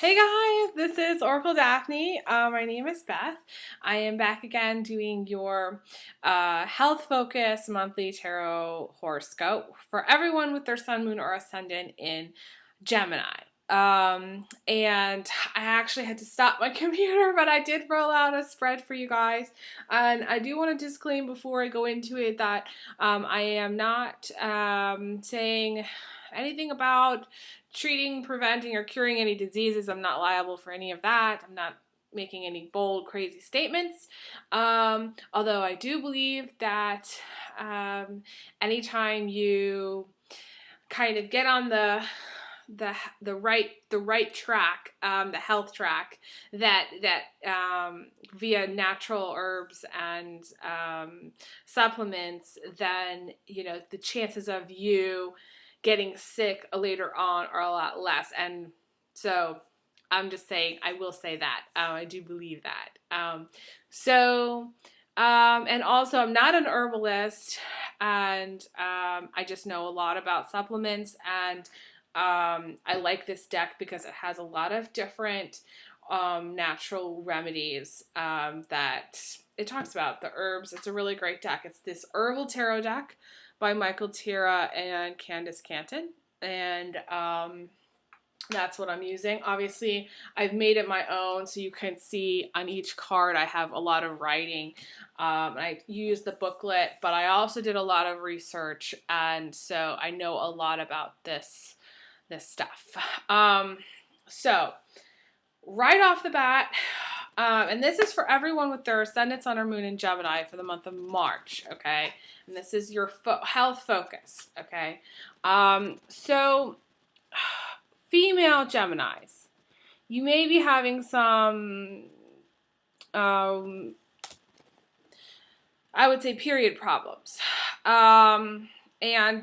Hey guys, this is Oracle Daphne. My name is Beth. I am back again doing your health focus monthly tarot horoscope for everyone with their sun, moon, or ascendant in Gemini. And I actually had to stop my computer, but I did roll out a spread for you guys. And I do want to disclaim before I go into it that I am not saying anything about treating, preventing, or curing any diseases. I'm not liable for any of that. I'm not making any bold, crazy statements. Although I do believe that anytime you kind of get on the right track, the health track, that via natural herbs and supplements, then the chances of you getting sick later on are a lot less. And so I'm just saying, I will say that. I do believe that. And also I'm not an herbalist, and I just know a lot about supplements, and I like this deck because it has a lot of different natural remedies that it talks about. The herbs, it's a really great deck. It's this herbal tarot deck by Michael Tira and Candace Canton, and that's what I'm using. Obviously, I've made it my own, so you can see on each card I have a lot of writing. I use the booklet, but I also did a lot of research, and so I know a lot about this stuff. So right off the bat, and this is for everyone with their ascendant, sun, or moon in Gemini for the month of March, okay? And this is your health focus, okay? So female Geminis, you may be having some, I would say, period problems. And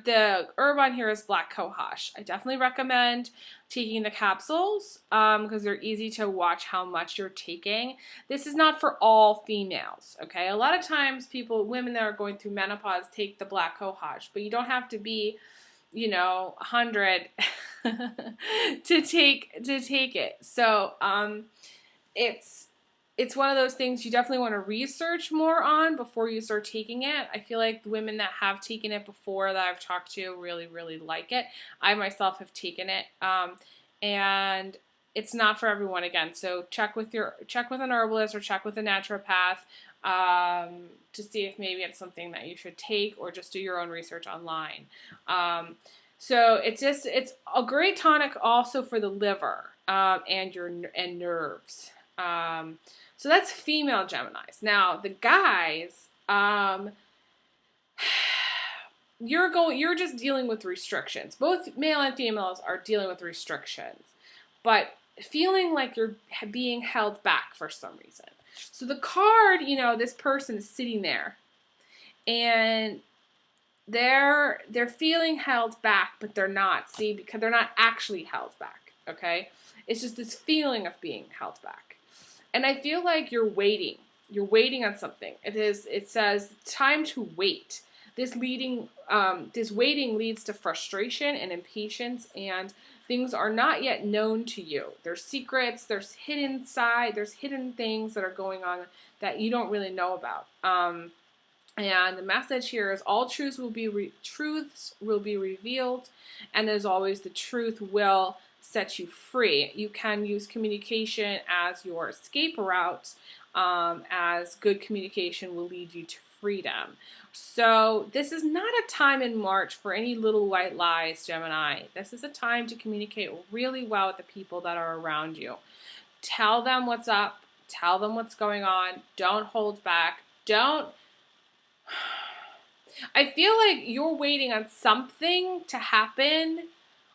the herb on here is black cohosh. I definitely recommend taking the capsules because they're easy to watch how much you're taking. This is not for all females, okay? A lot of times women that are going through menopause take the black cohosh, but you don't have to be 100 to take it. So it's one of those things you definitely want to research more on before you start taking it. I feel like the women that have taken it before that I've talked to really, really like it. I myself have taken it, and it's not for everyone again. So check with an herbalist or check with a naturopath to see if maybe it's something that you should take, or just do your own research online. So it's a great tonic also for the liver and nerves. So that's female Geminis. Now the guys, you're just dealing with restrictions. Both male and females are dealing with restrictions, but feeling like you're being held back for some reason. So the card, this person is sitting there, and they're feeling held back, but they're not. See, because they're not actually held back. Okay, it's just this feeling of being held back. And I feel like you're waiting. You're waiting on something. It says time to wait. This waiting leads to frustration and impatience, and things are not yet known to you. There's secrets. There's hidden things that are going on that you don't really know about. And the message here is all truths will be revealed, and as always, the truth will set you free. You can use communication as your escape route, as good communication will lead you to freedom. So this is not a time in March for any little white lies, Gemini. This is a time to communicate really well with the people that are around you. Tell them what's up. Tell them what's going on. Don't hold back. I feel like you're waiting on something to happen,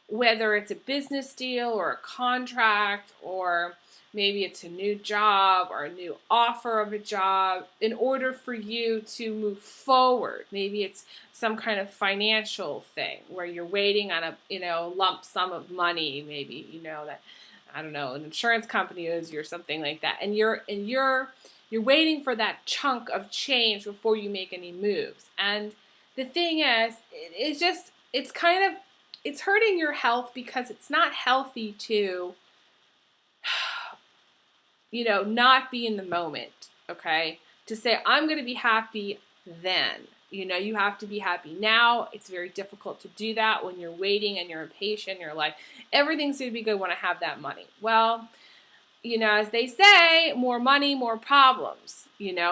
whether it's a business deal or a contract, or maybe it's a new job or a new offer of a job, in order for you to move forward. Maybe it's some kind of financial thing where you're waiting on a lump sum of money, maybe that, I don't know, an insurance company owes you or something like that, and you're waiting for that chunk of change before you make any moves. And the thing is, it's hurting your health because it's not healthy to not be in the moment, okay? To say, I'm going to be happy then. You have to be happy now. It's very difficult to do that when you're waiting and you're impatient. You're like, everything's going to be good when I have that money. Well, as they say, more money, more problems,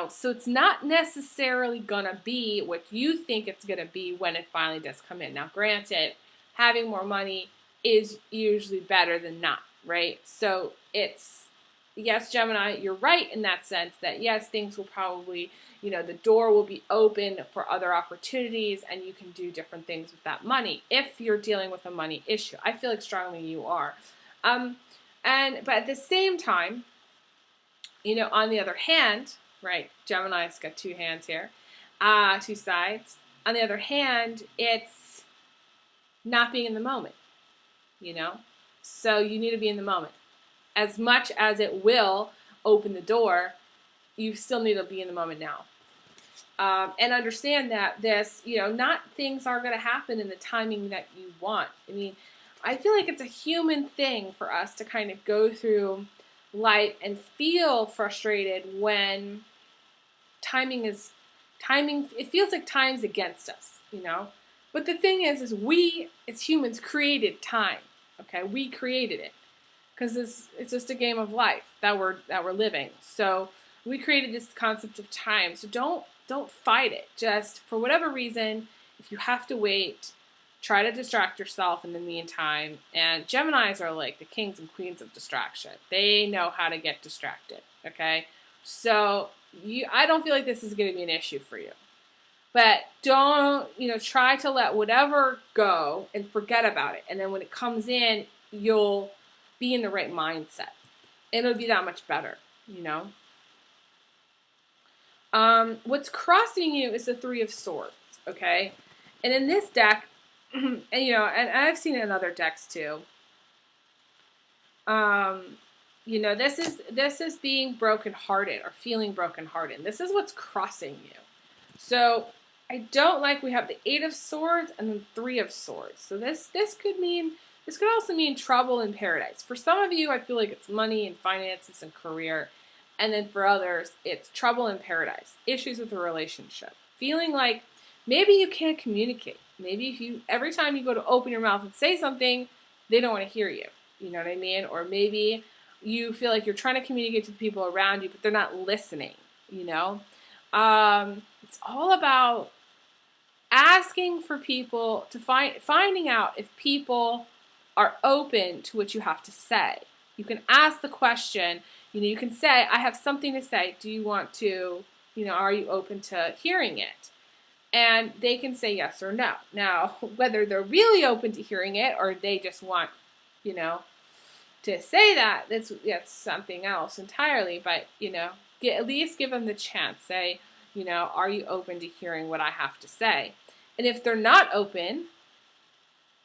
So it's not necessarily going to be what you think it's going to be when it finally does come in. Now, granted, having more money is usually better than not, right? So yes, Gemini, you're right in that sense that yes, things will probably, the door will be open for other opportunities and you can do different things with that money if you're dealing with a money issue. I feel like strongly you are. But at the same time, on the other hand, right, Gemini's got two hands here, two sides. On the other hand, it's not being in the moment, So you need to be in the moment. As much as it will open the door, you still need to be in the moment now. And understand that not things are going to happen in the timing that you want. I feel like it's a human thing for us to kind of go through life and feel frustrated when it feels like time's against us, But the thing is we, as humans, created time, okay? We created it. Because it's just a game of life that we're living. So we created this concept of time. So don't fight it. Just for whatever reason, if you have to wait, try to distract yourself in the meantime. And Geminis are like the kings and queens of distraction. They know how to get distracted. Okay, so I don't feel like this is going to be an issue for you. But don't try to let whatever go and forget about it. And then when it comes in, you'll be in the right mindset. It'll be that much better, What's crossing you is the Three of Swords, okay? And in this deck, and I've seen it in other decks too. This is being brokenhearted or feeling brokenhearted. This is what's crossing you. So I don't like we have the Eight of Swords and the Three of Swords. So this could also mean trouble in paradise. For some of you, I feel like it's money and finances and career. And then for others, it's trouble in paradise, issues with a relationship. Feeling like maybe you can't communicate. Maybe every time you go to open your mouth and say something, they don't want to hear you. You know what I mean? Or maybe you feel like you're trying to communicate to the people around you, but they're not listening, It's all about asking for people to finding out if people are open to what you have to say. You can ask the question, you can say, I have something to say. Do you want to, are you open to hearing it? And they can say yes or no. Now, whether they're really open to hearing it or they just want, to say that, that's something else entirely. But, at least give them the chance. Say, are you open to hearing what I have to say? And if they're not open,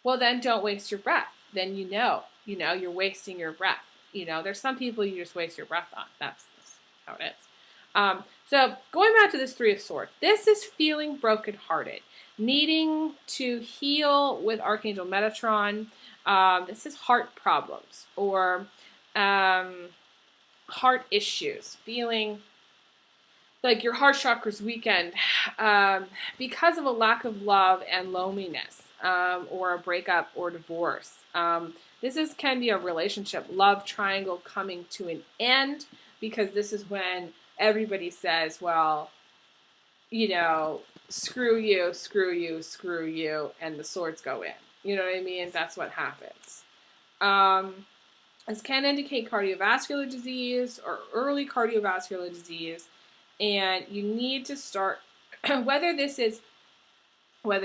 well, then don't waste your breath. Then you're wasting your breath. There's some people you just waste your breath on. That's how it is. So going back to this Three of Swords, this is feeling brokenhearted, needing to heal with Archangel Metatron. This is heart problems or heart issues, feeling like your heart chakra's weakened because of a lack of love and loneliness or a breakup or divorce. This can be a relationship love triangle coming to an end because this is when everybody says, well, screw you, screw you, screw you, and the swords go in. You know what I mean? That's what happens. This can indicate cardiovascular disease or early cardiovascular disease, and you need to start, whether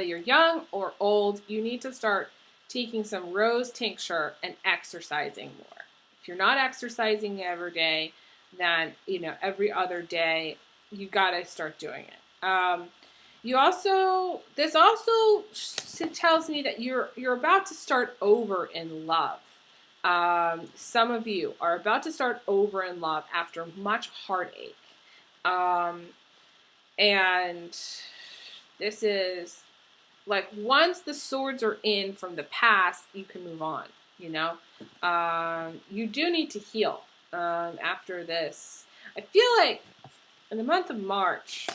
you're young or old, you need to start taking some rose tincture and exercising more. If you're not exercising every day, then, every other day, you gotta start doing it. This also tells me that you're about to start over in love. Some of you are about to start over in love after much heartache. And this is like once the swords are in from the past, you can move on, You do need to heal. after this. I feel like in the month of March,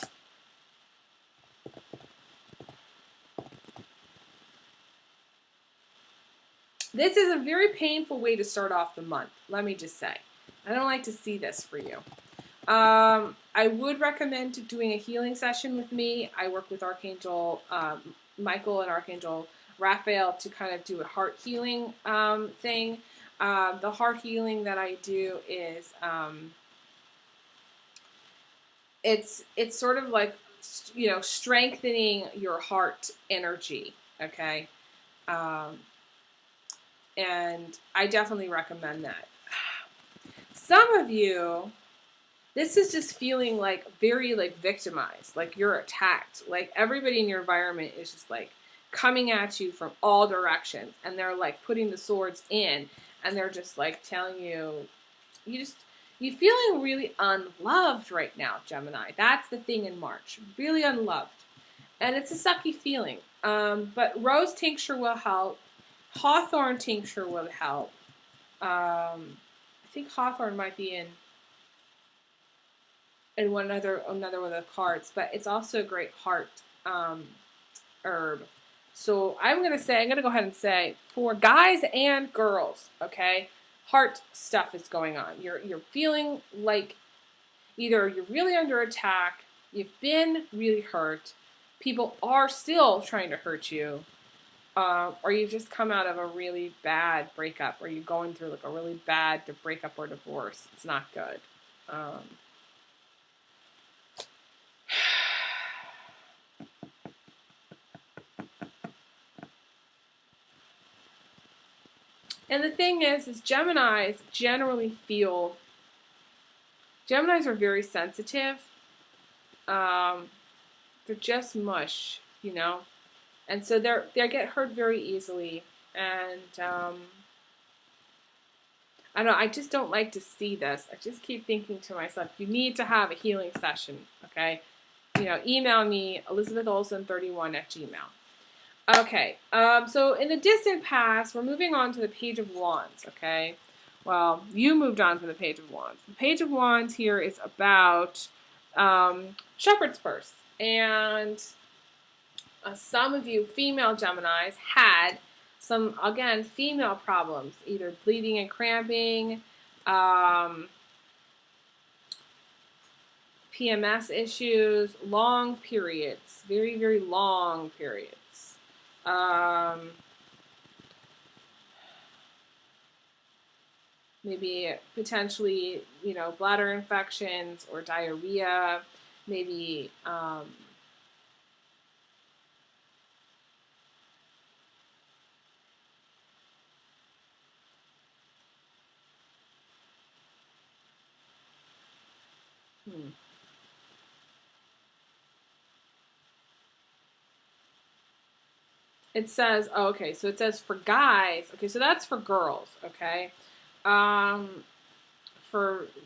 this is a very painful way to start off the month, let me just say. I don't like to see this for you. I would recommend doing a healing session with me. I work with Archangel Michael and Archangel Raphael to kind of do a heart healing thing. The heart healing that I do is it's sort of like, you know, strengthening your heart energy, okay? And I definitely recommend that. Some of you, this is just feeling like very like victimized, like you're attacked, like everybody in your environment is just like coming at you from all directions, and they're like putting the swords in, and they're just like telling you, you're feeling really unloved right now, Gemini. That's the thing in March, really unloved, and it's a sucky feeling. But rose tincture will help. Hawthorn tincture will help. I think hawthorn might be in another one of the cards, but it's also a great heart herb. So I'm going to go ahead and say for guys and girls, okay, heart stuff is going on. You're feeling like either you're really under attack, you've been really hurt, people are still trying to hurt you, or you've just come out of a really bad breakup, or you're going through like a really bad breakup or divorce. It's not good. And the thing is Geminis are very sensitive. They're just mush, you know, and so they get hurt very easily. And I don't know, I just don't like to see this. I just keep thinking to myself, you need to have a healing session, okay? You know, email me, ElizabethOlson31@gmail.com. Okay, so in the distant past, we're moving on to the Page of Wands, okay? Well, you moved on to the Page of Wands. The Page of Wands here is about Shepherd's Purse. And some of you female Geminis had some, again, female problems, either bleeding and cramping, PMS issues, long periods, very, very long periods. Maybe potentially, you know, bladder infections or diarrhea, maybe It says, oh, okay, so it says for guys, okay, so that's for girls, okay? For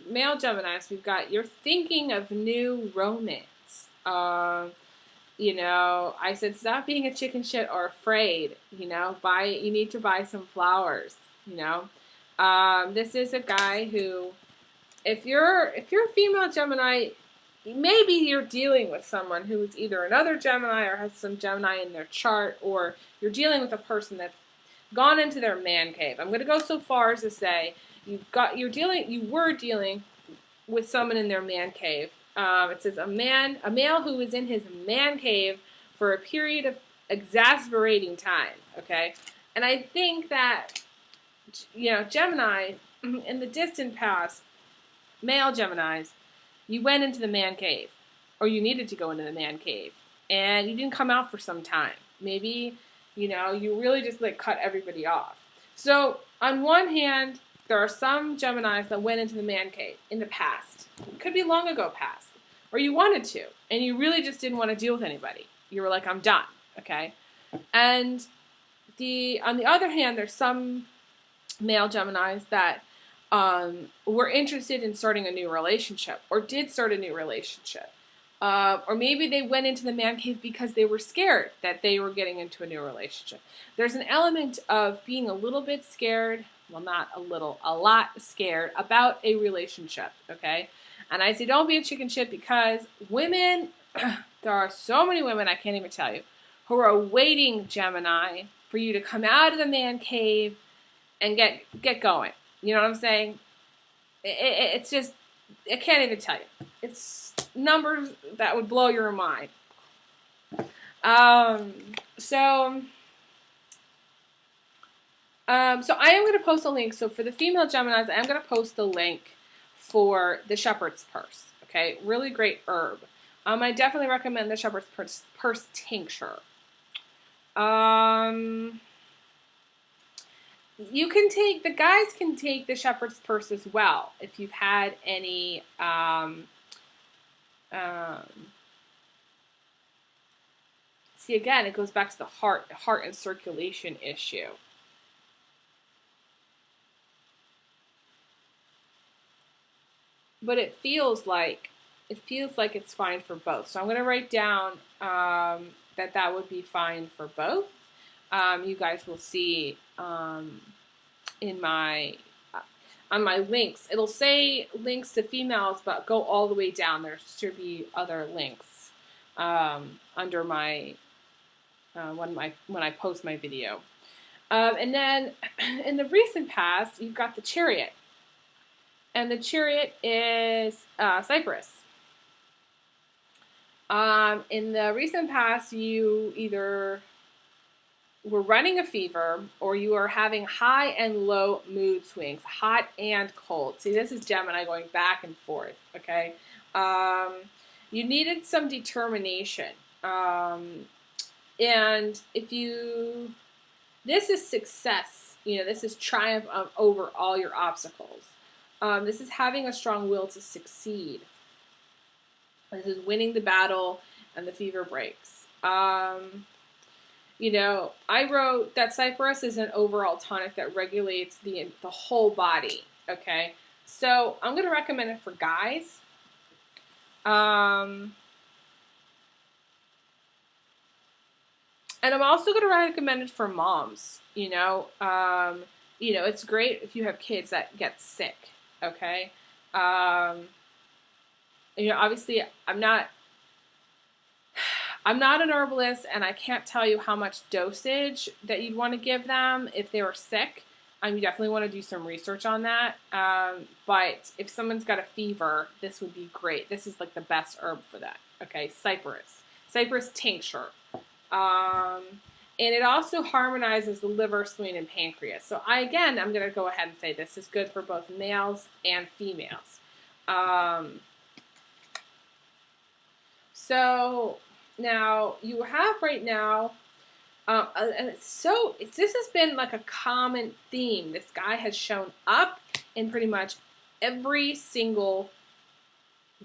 male Geminis, we've got, you're thinking of new romance. You know, I said, stop being a chicken shit or afraid, you know, you need to buy some flowers, you know? This is a guy who, if you're a female Gemini, maybe you're dealing with someone who is either another Gemini or has some Gemini in their chart, or you're dealing with a person that's gone into their man cave. I'm going to go so far as to say you were dealing with someone in their man cave. It says a male who is in his man cave for a period of exasperating time. Okay, and I think that, you know, Gemini in the distant past, male Geminis, you went into the man cave, or you needed to go into the man cave, and you didn't come out for some time. Maybe, you know, you really just like cut everybody off. So on one hand, there are some Geminis that went into the man cave in the past. It could be long ago past, or you wanted to, and you really just didn't want to deal with anybody. You were like, I'm done, okay? And on the other hand, there's some male Geminis that were interested in starting a new relationship, or did start a new relationship. Or maybe they went into the man cave because they were scared that they were getting into a new relationship. There's an element of being a little bit scared, well, not a little, a lot scared about a relationship, okay? And I say don't be a chicken shit because women, there are so many women, I can't even tell you, who are waiting, Gemini, for you to come out of the man cave and get going. You know what I'm saying? It's just, I can't even tell you. It's numbers that would blow your mind. So I am going to post a link. So for the female Geminis, I am going to post the link for the shepherd's purse. Okay, really great herb. I definitely recommend the shepherd's purse tincture. You can take, the guys can take the shepherd's purse as well if you've had any see, again, it goes back to the heart and circulation issue. But it feels like it's fine for both. So I'm going to write down that would be fine for both. You guys will see in my on my links. It'll say links to females, but go all the way down. There should be other links under my when I post my video. And then in the recent past, you've got the Chariot. And the Chariot is Cyprus. In the recent past, you either were running a fever or you are having high and low mood swings, hot and cold. See, this is Gemini going back and forth, okay? You needed some determination. And if you, this is success, you know, this is triumph over all your obstacles. This is having a strong will to succeed. This is winning the battle and the fever breaks. You know, I wrote that Cyprus is an overall tonic that regulates the whole body, okay? So I'm going to recommend it for guys. And I'm also going to recommend it for moms, you know. It's great if you have kids that get sick. Okay. Obviously I'm not an herbalist and I can't tell you how much dosage that you'd want to give them if they were sick. You definitely want to do some research on that. But if someone's got a fever, this would be great. This is like the best herb for that. Okay. Cypress tincture. And it also harmonizes the liver, spleen, and pancreas. So I'm going to go ahead and say this is good for both males and females. So now you have right now, this has been like a common theme. This guy has shown up in pretty much every single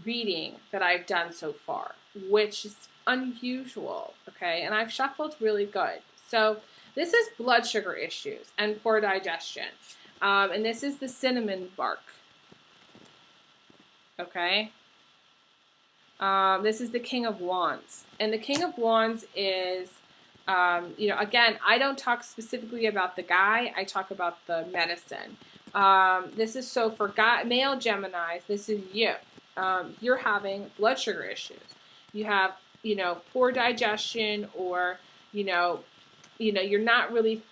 reading that I've done so far, which is unusual, okay? And I've shuffled really good. So this is blood sugar issues and poor digestion. And this is the cinnamon bark, okay? This is the King of Wands. And the King of Wands is, again, I don't talk specifically about the guy. I talk about the medicine. This is so for male Geminis, this is you. You're having blood sugar issues. You have, poor digestion, or, you're not really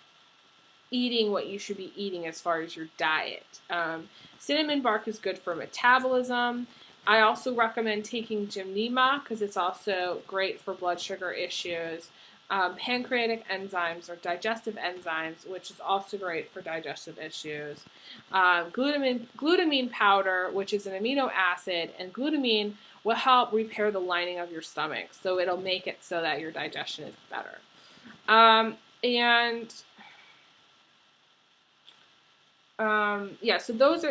eating what you should be eating as far as your diet. Cinnamon bark is good for metabolism. I also recommend taking Gemini because it's also great for blood sugar issues. Pancreatic enzymes or digestive enzymes, which is also great for digestive issues. Glutamine powder, which is an amino acid, and glutamine will help repair the lining of your stomach. So it'll make it so that your digestion is better. So those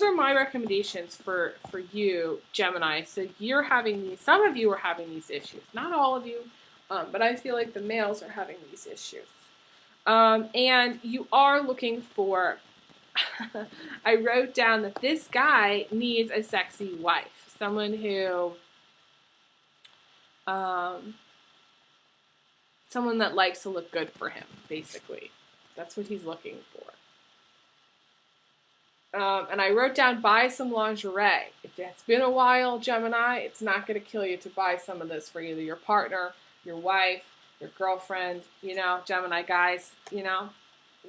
are my recommendations for you, Gemini. So you're having these, some of you are having these issues, not all of you, but I feel like the males are having these issues. And you are looking for, I wrote down that this guy needs a sexy wife, someone who, someone that likes to look good for him, basically. That's what he's looking for. And I wrote down buy some lingerie. If it's been a while, Gemini, it's not going to kill you to buy some of this for either your partner, your wife, your girlfriend, Gemini guys,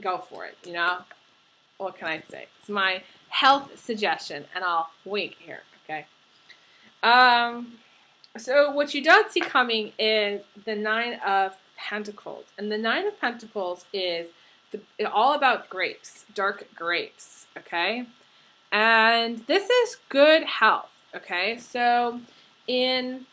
go for it, What can I say? It's my health suggestion, and I'll wink here, okay? So what you don't see coming is the Nine of Pentacles. And the Nine of Pentacles is all about grapes, dark grapes, okay? And this is good health, okay? So the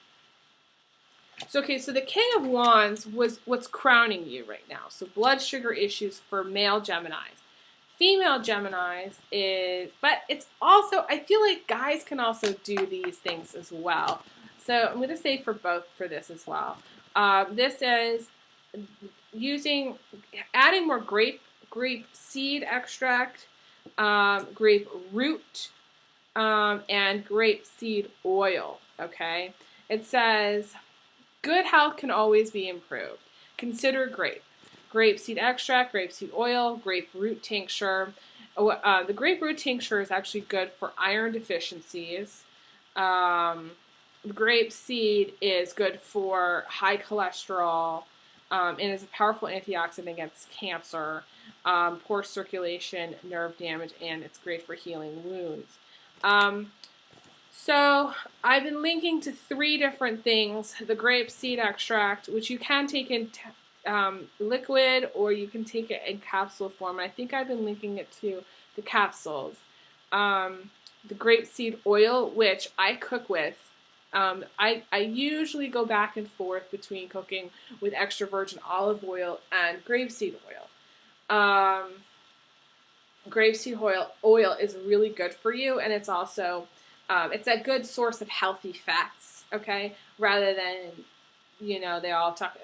King of Wands was what's crowning you right now. So blood sugar issues for male Geminis. Female Geminis but it's also, I feel like guys can also do these things as well. So I'm going to say for this as well. This is adding more grape seed extract, grape root, and grape seed oil, okay? It says, good health can always be improved. Consider grape seed extract, grape seed oil, grape root tincture. The grape root tincture is actually good for iron deficiencies. Grape seed is good for high cholesterol, and is a powerful antioxidant against cancer, poor circulation, nerve damage, and it's great for healing wounds. So I've been linking to 3 different things. The grape seed extract, which you can take in liquid, or you can take it in capsule form. I think I've been linking it to the capsules. The grapeseed oil, which I cook with. I usually go back and forth between cooking with extra virgin olive oil and grapeseed oil. Grapeseed oil is really good for you, and it's also it's a good source of healthy fats. Okay, rather than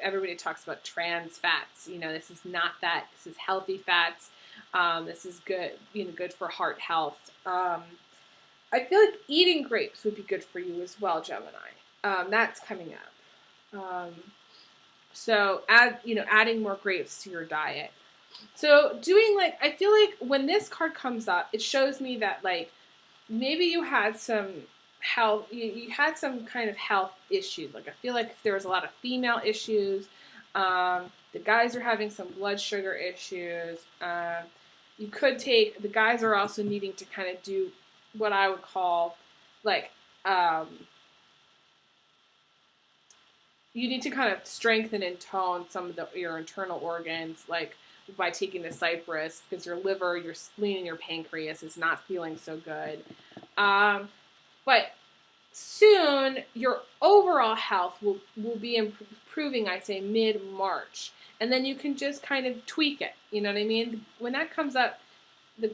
everybody talks about trans fats. This is not that. This is healthy fats. This is good, good for heart health. I feel like eating grapes would be good for you as well, Gemini. That's coming up. So adding more grapes to your diet. So I feel like when this card comes up, it shows me that maybe you had some health, you had some kind of health issues. I feel like there was a lot of female issues. The guys are having some blood sugar issues. The guys are also needing to kind of do what I would call you need to kind of strengthen and tone some of your internal organs, by taking the cypress, because your liver, your spleen, and your pancreas is not feeling so good. But soon, your overall health will be improving, I'd say, mid-March. And then you can just kind of tweak it. You know what I mean? When that comes up,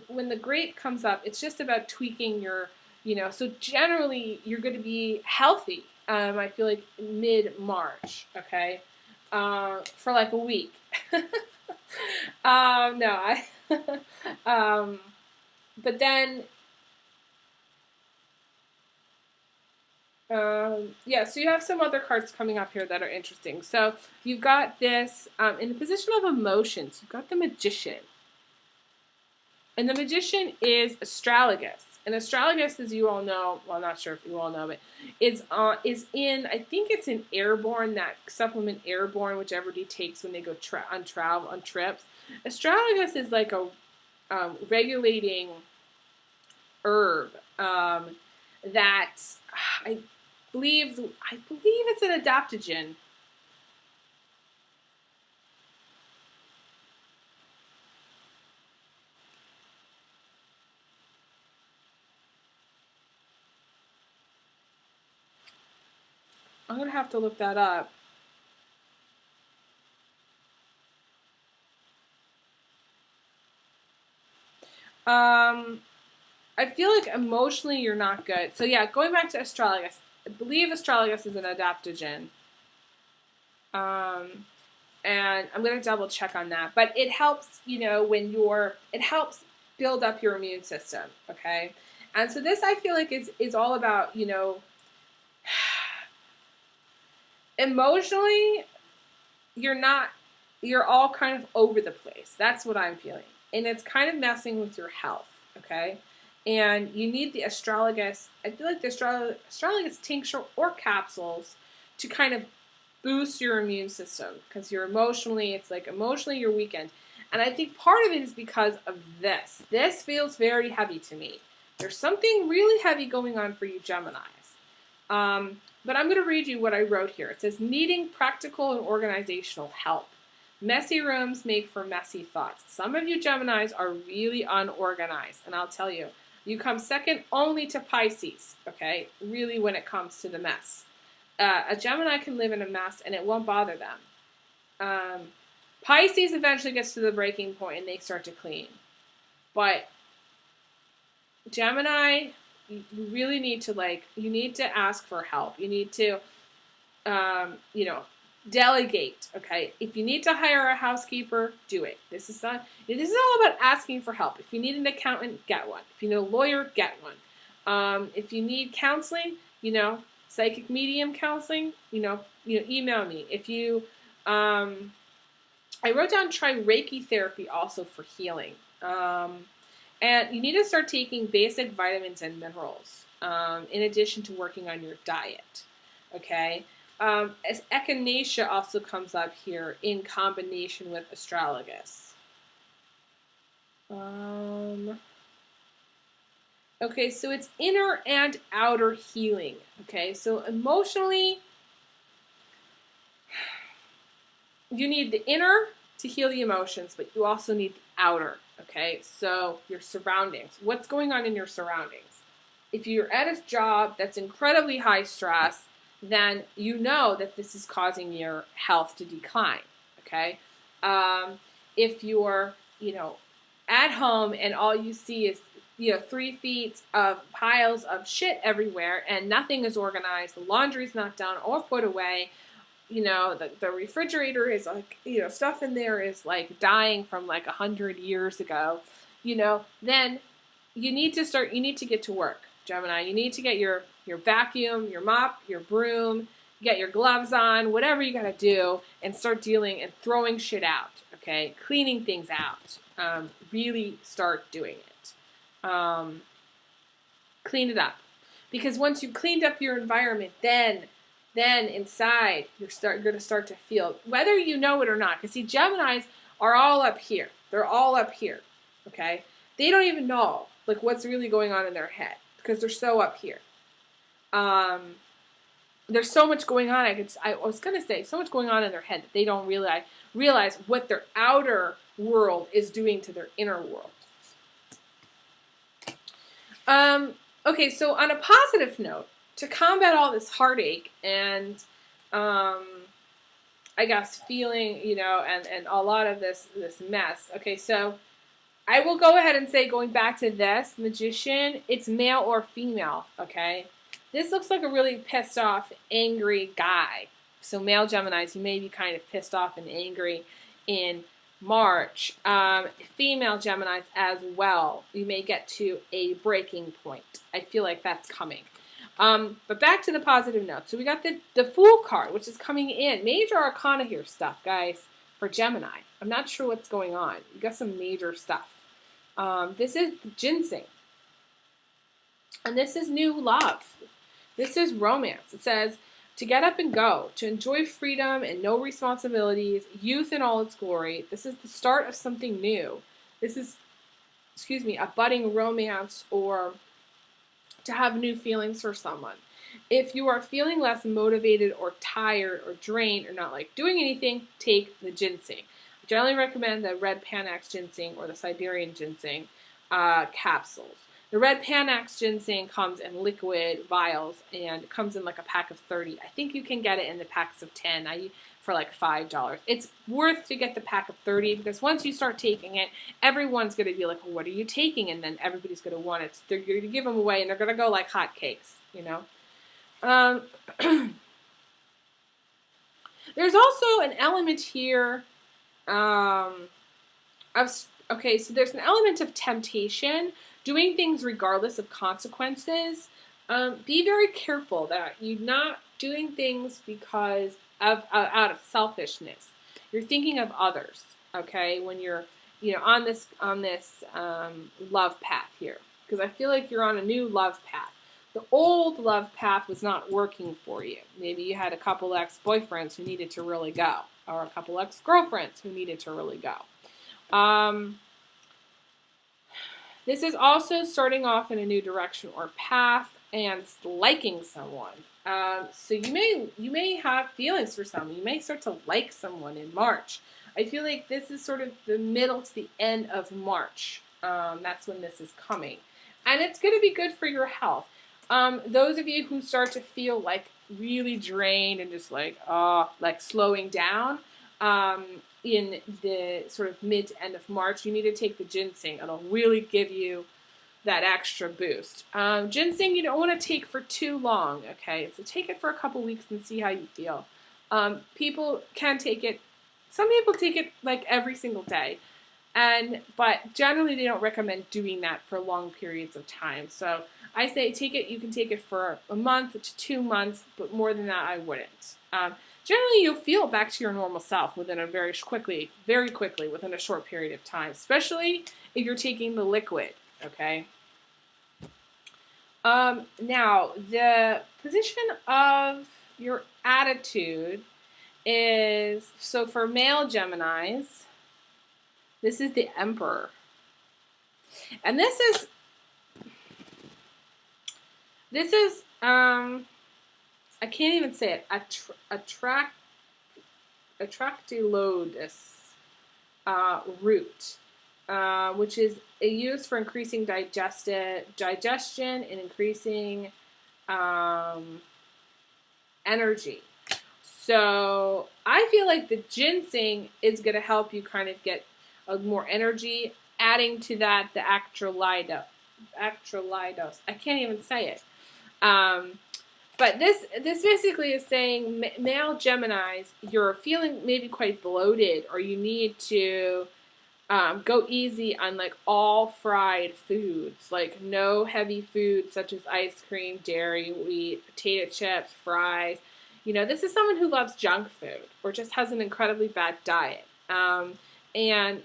when the grape comes up, it's just about tweaking your, so generally, you're going to be healthy, I feel like, mid-March, okay? For a week. But then, so you have some other cards coming up here that are interesting. So you've got this, in the position of emotions, you've got the Magician. And the Magician is astrologus. And astrologus, as you all know, well, I'm not sure if you all know, but is in, I think it's in Airborne, that supplement Airborne, which everybody takes when they go on trips. Astrologus is like a regulating herb that I believe it's an adaptogen. I'm going to have to look that up. I feel like emotionally you're not good. So yeah, going back to astrologus, I believe astrologus is an adaptogen. And I'm going to double check on that. But it helps, it helps build up your immune system, okay? And so this, I feel like, is all about, emotionally, you're all kind of over the place. That's what I'm feeling. And it's kind of messing with your health, okay? And you need the astragalus, I feel like the astragalus tincture or capsules to kind of boost your immune system, because you're emotionally, it's like emotionally you're weakened. And I think part of it is because of this. This feels very heavy to me. There's something really heavy going on for you Geminis. But I'm going to read you what I wrote here. It says, needing practical and organizational help. Messy rooms make for messy thoughts. Some of you Geminis are really unorganized, and I'll tell you, you come second only to Pisces, okay, really when it comes to the mess. A Gemini can live in a mess and it won't bother them. Pisces eventually gets to the breaking point and they start to clean. But Gemini, you really need to you need to ask for help. You need to, delegate, okay? If you need to hire a housekeeper, do it. This is all about asking for help. If you need an accountant, get one. If you need a lawyer, get one. If you need counseling, psychic medium counseling, email me. If you, I wrote down try Reiki therapy also for healing. And you need to start taking basic vitamins and minerals, in addition to working on your diet, okay? As echinacea also comes up here in combination with astragalus. Okay, so it's inner and outer healing. Okay, so emotionally, you need the inner to heal the emotions, but you also need the outer. Okay, so your surroundings. What's going on in your surroundings? If you're at a job that's incredibly high stress, then you know that this is causing your health to decline, okay? If you're, at home and all you see is, 3 feet of piles of shit everywhere and nothing is organized, the laundry's not done or put away, the refrigerator is stuff in there is dying from 100 years ago, then you need to get to work, Gemini. You need to get your vacuum, your mop, your broom, get your gloves on, whatever you gotta do, and start dealing and throwing shit out, okay? Cleaning things out. Really start doing it. Clean it up. Because once you've cleaned up your environment, then inside you're gonna start to feel, whether you know it or not, because see, Geminis are all up here. They're all up here, okay? They don't even know, what's really going on in their head, because they're so up here. There's so much going on. I was gonna say so much going on in their head that they don't realize what their outer world is doing to their inner world. Okay, so on a positive note, to combat all this heartache and I guess feeling, and a lot of this mess. Okay, so I will go ahead and say, going back to this magician, it's male or female. Okay. This looks like a really pissed off, angry guy. So male Geminis, you may be kind of pissed off and angry in March. Female Geminis as well, you may get to a breaking point. I feel like that's coming. But back to the positive note. So we got the Fool card, which is coming in. Major Arcana here stuff, guys, for Gemini. I'm not sure what's going on. You got some major stuff. This is ginseng. And this is new love. This is romance. It says, to get up and go, to enjoy freedom and no responsibilities, youth in all its glory. This is the start of something new. This is, a budding romance, or to have new feelings for someone. If you are feeling less motivated or tired or drained or not doing anything, take the ginseng. I generally recommend the red Panax ginseng or the Siberian ginseng capsules. The red Panax ginseng comes in liquid vials and comes in a pack of 30. I think you can get it in the packs of 10 for $5. It's worth to get the pack of 30 because once you start taking it, everyone's going to be like, well, what are you taking? And then everybody's going to want it. So they're going to give them away and they're going to go like hotcakes, There's also an element here so there's an element of temptation, doing things regardless of consequences. Be very careful that you're not doing things because of out of selfishness. You're thinking of others, okay? When you're on this love path here. because I feel like you're on a new love path. The old love path was not working for you. Maybe you had a couple ex-boyfriends who needed to really go, or a couple ex-girlfriends who needed to really go. This is also starting off in a new direction or path and liking someone. So you may have feelings for someone. You may start to like someone in March. I feel like this is sort of the middle to the end of March. That's when this is coming. And it's going to be good for your health. Those of you who start to feel like really drained and just like slowing down in the sort of mid to end of March, you need to take the ginseng. It'll really give you that extra boost. Ginseng you don't want to take for too long, okay? So take it for a couple weeks and see how you feel. People can take it, some people take it like every single day, but generally they don't recommend doing that for long periods of time. So I say take it, you can take it for a month to 2 months, but more than that I wouldn't. Generally, you'll feel back to your normal self within a very quickly, within a short period of time, especially if you're taking the liquid, okay? Now, the position of your attitude is, so for male Geminis, this is the Emperor. And this is I can't even say it. Atractylodis root, which is used for increasing digestion and increasing energy. So I feel like the ginseng is going to help you kind of get more energy. Adding to that the actrolidos. I can't even say it. But this basically is saying, male Geminis, you're feeling maybe quite bloated, or you need to go easy on like all fried foods, like no heavy foods such as ice cream, dairy, wheat, potato chips, fries. You know, this is someone who loves junk food or just has an incredibly bad diet. And,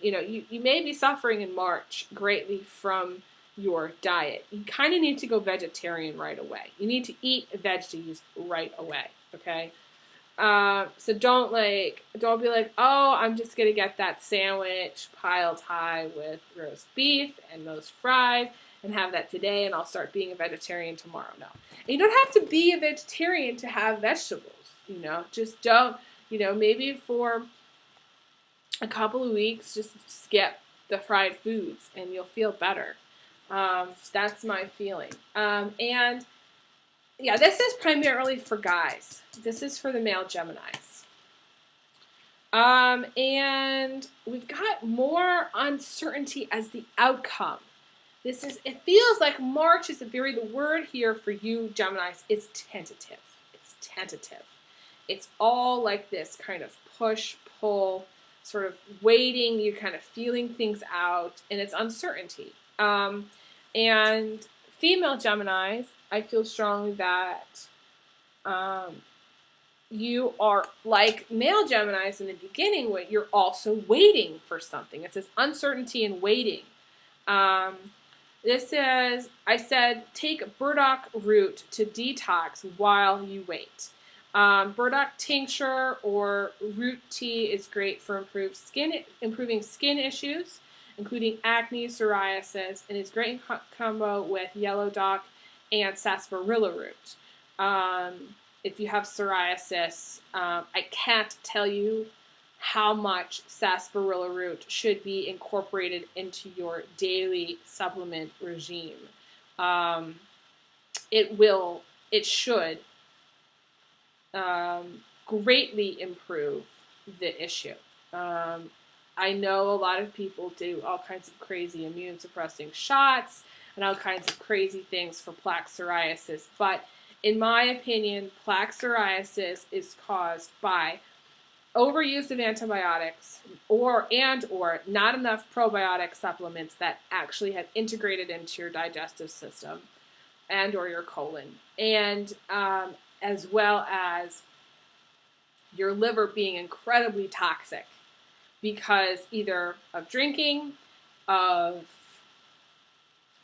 you know, you may be suffering in March greatly from your diet. You kind of need to go vegetarian right away. You need to eat veggies right away, okay? So don't be like, oh, I'm just going to get that sandwich piled high with roast beef and those fries and have that today and I'll start being a vegetarian tomorrow. No. And you don't have to be a vegetarian to have vegetables, you know. Just don't, you know, maybe for a couple of weeks, just skip the fried foods and you'll feel better. That's my feeling. And yeah, this is primarily for guys. This is for the male Geminis. And we've got more uncertainty as the outcome. It feels like March is the word here for you Geminis is tentative. It's tentative. It's all like this kind of push, pull, sort of waiting, you're kind of feeling things out, and it's uncertainty. And female Geminis, I feel strongly that you are like male Geminis in the beginning, where you're also waiting for something. It says uncertainty and waiting. This says, I said, take burdock root to detox while you wait. Burdock tincture or root tea is great for improving skin issues, including acne, psoriasis, and is great in combo with yellow dock and sarsaparilla root. If you have psoriasis, I can't tell you how much sarsaparilla root should be incorporated into your daily supplement regime. It should greatly improve the issue. I know a lot of people do all kinds of crazy immune suppressing shots and all kinds of crazy things for plaque psoriasis, but in my opinion, plaque psoriasis is caused by overuse of antibiotics or not enough probiotic supplements that actually have integrated into your digestive system and or your colon, and as well as your liver being incredibly toxic because either of drinking, of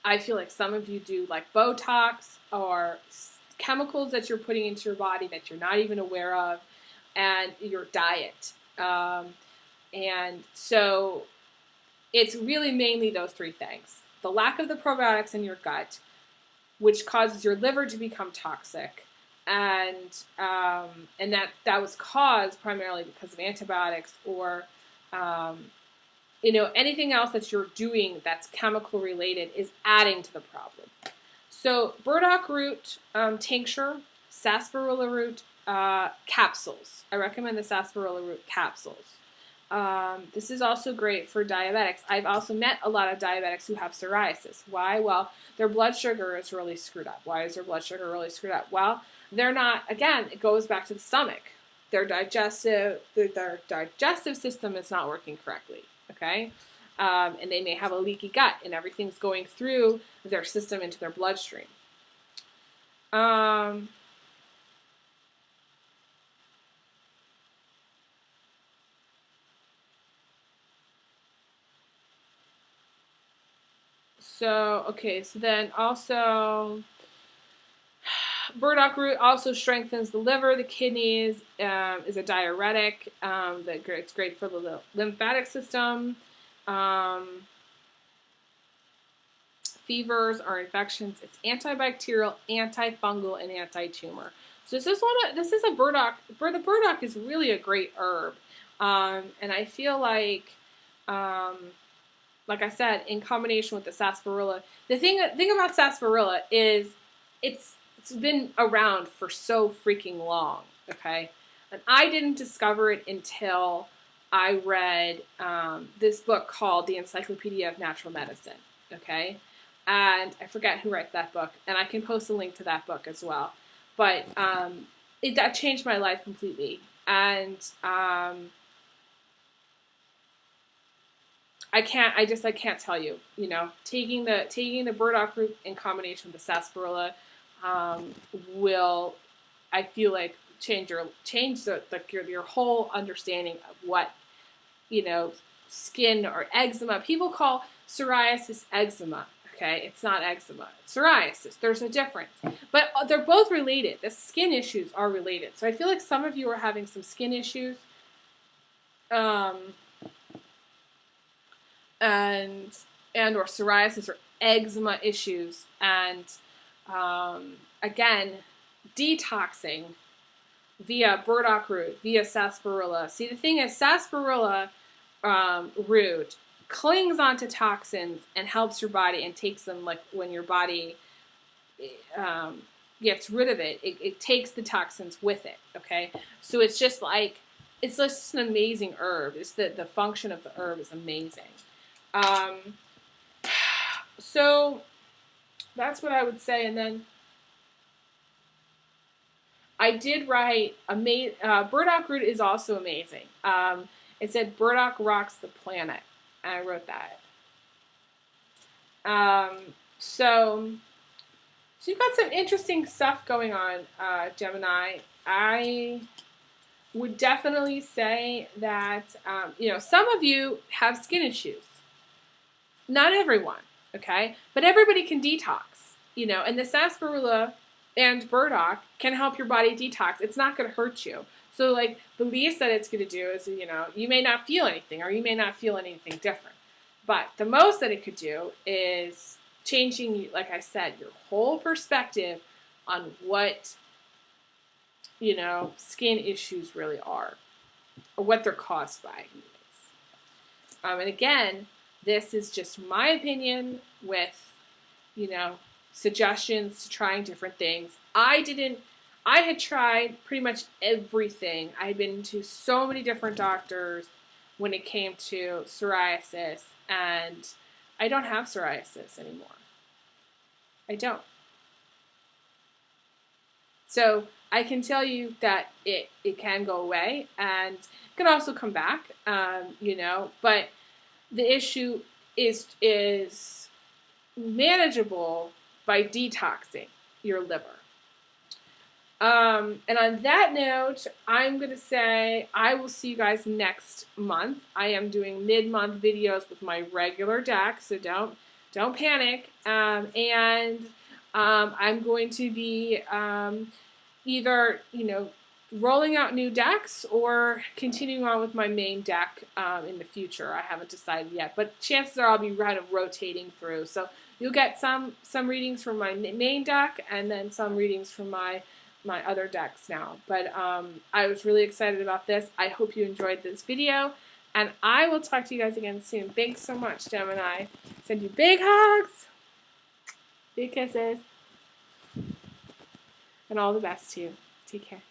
I feel like some of you do like Botox or chemicals that you're putting into your body that you're not even aware of, and your diet. And so it's really mainly those three things. The lack of the probiotics in your gut, which causes your liver to become toxic. And that was caused primarily because of antibiotics or, anything else that you're doing that's chemical related is adding to the problem. So burdock root tincture, sarsaparilla root capsules. I recommend the sarsaparilla root capsules. This is also great for diabetics. I've also met a lot of diabetics who have psoriasis. Why? Well, their blood sugar is really screwed up. Why is their blood sugar really screwed up? Well, they're not, again, it goes back to the stomach. Their digestive system is not working correctly, okay? And they may have a leaky gut, and everything's going through their system into their bloodstream. So then also, burdock root also strengthens the liver, the kidneys, is a diuretic. It's great for the lymphatic system. Fevers or infections. It's antibacterial, antifungal, and anti-tumor. So this is a burdock. The burdock is really a great herb, and I feel like I said, in combination with the sarsaparilla. The thing about sarsaparilla is it's been around for so freaking long, okay? And I didn't discover it until I read this book called The Encyclopedia of Natural Medicine, okay? And I forget who writes that book, and I can post a link to that book as well. But that changed my life completely. And I can't tell you, taking the burdock root in combination with the sarsaparilla will, I feel like, change your whole understanding of what, skin or eczema. People call psoriasis eczema. Okay, it's not eczema, it's psoriasis. There's a difference, but they're both related. The skin issues are related. So I feel like some of you are having some skin issues, and or psoriasis or eczema issues, and again, detoxing via burdock root, via sarsaparilla. See, the thing is, sarsaparilla root clings onto toxins and helps your body and takes them, like when your body gets rid of it, it takes the toxins with it, okay? So it's just an amazing herb. It's the function of the herb is amazing. So that's what I would say. And then I did write, burdock root is also amazing. It said burdock rocks the planet. And I wrote that. So you've got some interesting stuff going on, Gemini. I would definitely say that, some of you have skin issues. Not everyone, okay? But everybody can detox, and the sarsaparilla and burdock can help your body detox. It's not going to hurt you. So, the least that it's going to do is, you may not feel anything, or you may not feel anything different. But the most that it could do is changing, like I said, your whole perspective on what, skin issues really are, or what they're caused by. And again, this is just my opinion with, suggestions to trying different things. I had tried pretty much everything. I had been to so many different doctors when it came to psoriasis, and I don't have psoriasis anymore. I don't. So I can tell you that it can go away, and it can also come back, but the issue is manageable by detoxing your liver. And on that note, I'm going to say I will see you guys next month. I am doing mid-month videos with my regular deck, so don't don't panic. And I'm going to be either, rolling out new decks or continuing on with my main deck in the future. I haven't decided yet, but chances are I'll be kind of rotating through. So you'll get some readings from my main deck and then some readings from my other decks now. But I was really excited about this. I hope you enjoyed this video, and I will talk to you guys again soon. Thanks so much, Gemini. Send you big hugs, big kisses, and all the best to you. Take care.